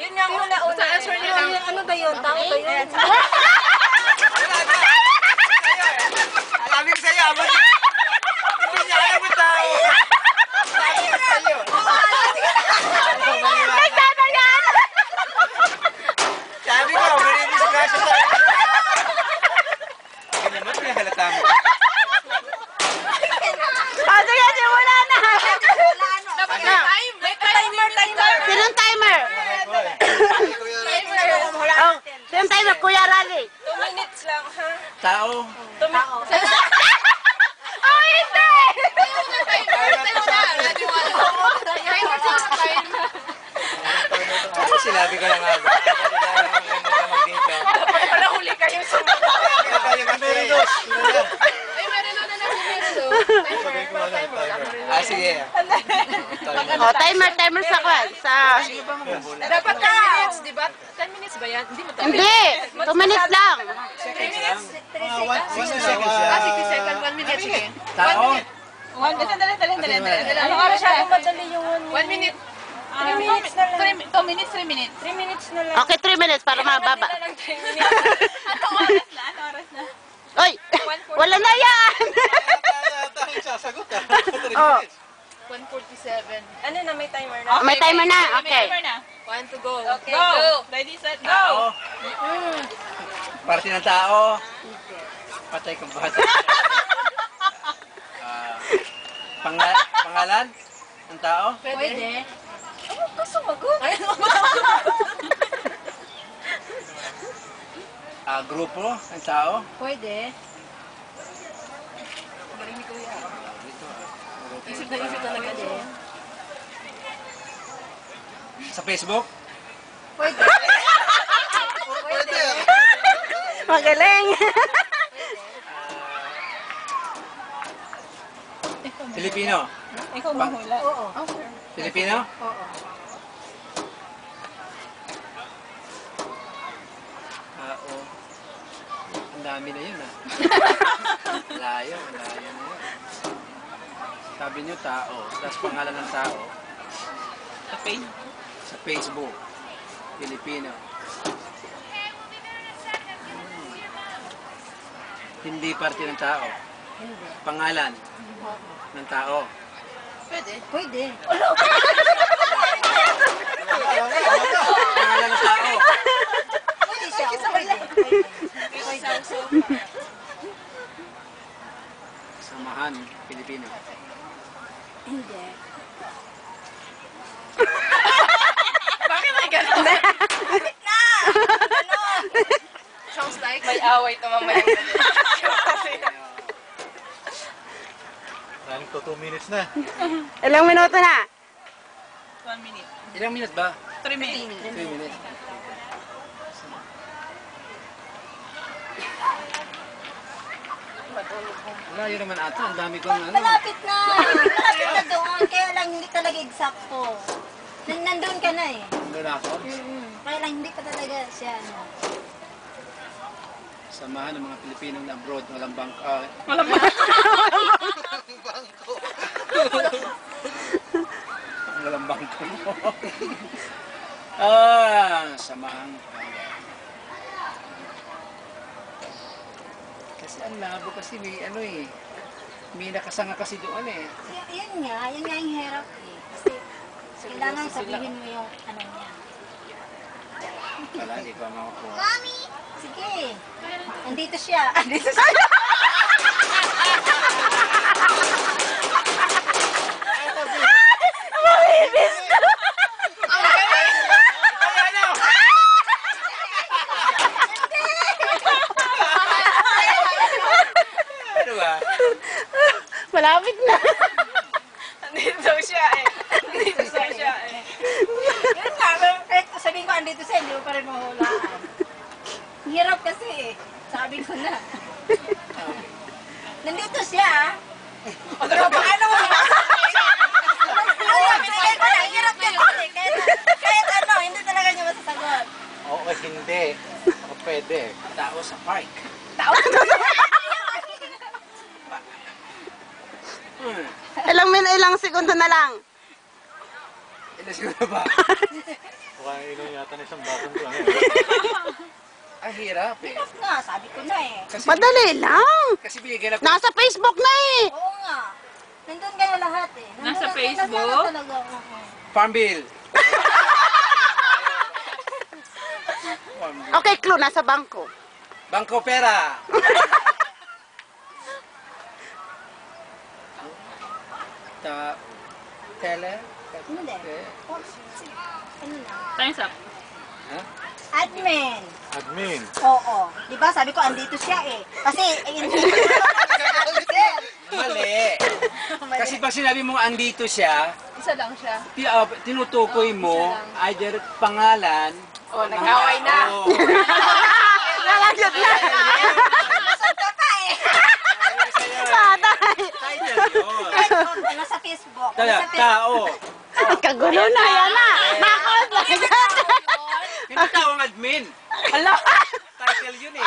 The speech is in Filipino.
Yun nga una-una. Sa answer niya lang. Ano ba yun? Tao ba yun? Sabi ko sa'yo, hindi niya alam ang tao. Sabi ko sa'yo. Nagsana yan! Sabi ko, marinis ka siya sa akin. Hindi naman, pinahalata mo. Sige, simula na! Dapat may time. May timer. Sinong timer? Oh, sinong timer? Kuya Rally. 2 minutes lang, ha? Tao. Tao. Oh, hindi! Ano sinabi ko lang nga. Para huli kayo sa Ah, sige. Oh, timer sa kwan. dapat 10 minutes, di ba? 10 minutes ba yan? Hindi mo Hindi! 2 minutes lang. 3 minutes? 60 seconds yan. 60 seconds, 1 minute, sige. Tao. Dali. Ano oras siya? Madali yung 1 minute. 3 minutes na lang. 2 minutes, 3 minutes. 3 minutes na lang. Okay, 3 minutes para mababa. Madali na lang 3 minutes. Ano oras na? Oy! Wala na yan! Tayong sasagot ah. Oh, 1:47. Ano na, may timer na? may timer na. Okay. Timer na. 1 to go. Okay, Go! go. Ready, set, Tao. go! Parte ng tao. Patay kang bata. Pangalan ng tao. Pwede. Ano ka sumagot? Grupo ng tao. Pwede. Isip na isip talaga din. Sa Facebook. Pwede. Pwede. Magaling. Filipino. Ikaw mahula. Oo. Filipino? Oo. Oo. Ang dami na yun ah. Layo na yun. Sabi niyo tao, tapos pangalan ng tao. Sa page. Sa Facebook. Filipino. Hindi parte ng tao. Hindi. Pangalan ng tao. Pwede. Pwede. Pangalan ng tao. Pwede siya. Pwede. Samahan, Pilipino. Hindi. Bakit may gano'n? Sounds like may away ito mamaya. Running to 2 minutes na. Ilang minuto na? 1 minute. Ilang minutes ba? 3 minutes. 3 minutes. Wala yun naman ata. Ang dami kong ano. Malapit na. Malapit na doon. Kaya lang hindi talaga eksakto. Nandun ka na eh. Nandun ako. Kaya lang hindi pa talaga siya. Samahan ng mga Pilipinong na abroad. Walang bangko. Walang bangko mo. Samahan. Kasi ang labo kasi may ano eh. May nakasanga kasi doon eh. Yan nga yung hirap eh. Kasi kailangan sabihin mo yung ano niya. Wala, hindi ko makakuha. Mami! Sige. Andito siya. Andito siya. Mamibis ko! Ano ba? Malapit na. Andito siya eh. Andito siya eh. Yun nga. Kahit sabihin ko andito siya, hindi mo pa rin mahulaan. Hirap kasi eh. Sabi ko na. Nandito siya. Paano mo? Pinigay ko na. Hirap ka kasi. Kahit ano, hindi talaga niya masasagot. Oo, hindi. O pwede. Tao sa park. Ilang segundo na lang. Ilan siguro ba? Mukhang ino yata. Sasagutan isang batang lang eh. Ang hirap eh. Hirap nga, sabi ko na eh. Kasi, Madali lang. kasi bigyan ako. Nasa Facebook na eh. Oo nga. Nandun ka na lahat eh. Nasa Nandun- Facebook? nandun na talaga. Oo. Farm bill. Farm bill. Okay, clue. Nasa bangko. Bangko pera. Teller? Hindi. Ano na? Time's up. Ha? Admin. Admin. Oo. Di ba sabi ko andito siya eh. Kasi Mali. Kasi pag sinabi mo andito siya, Isa lang siya. tinutukoy mo either pangalan Oh, nag-away na. o Nalagyot na. Nasaan ka pa eh. Patay. title yun. Ano sa Facebook? Tao. Kagulo na. Yan na. Nakot na. Hindi tao ang admin. Hala. Title yun eh.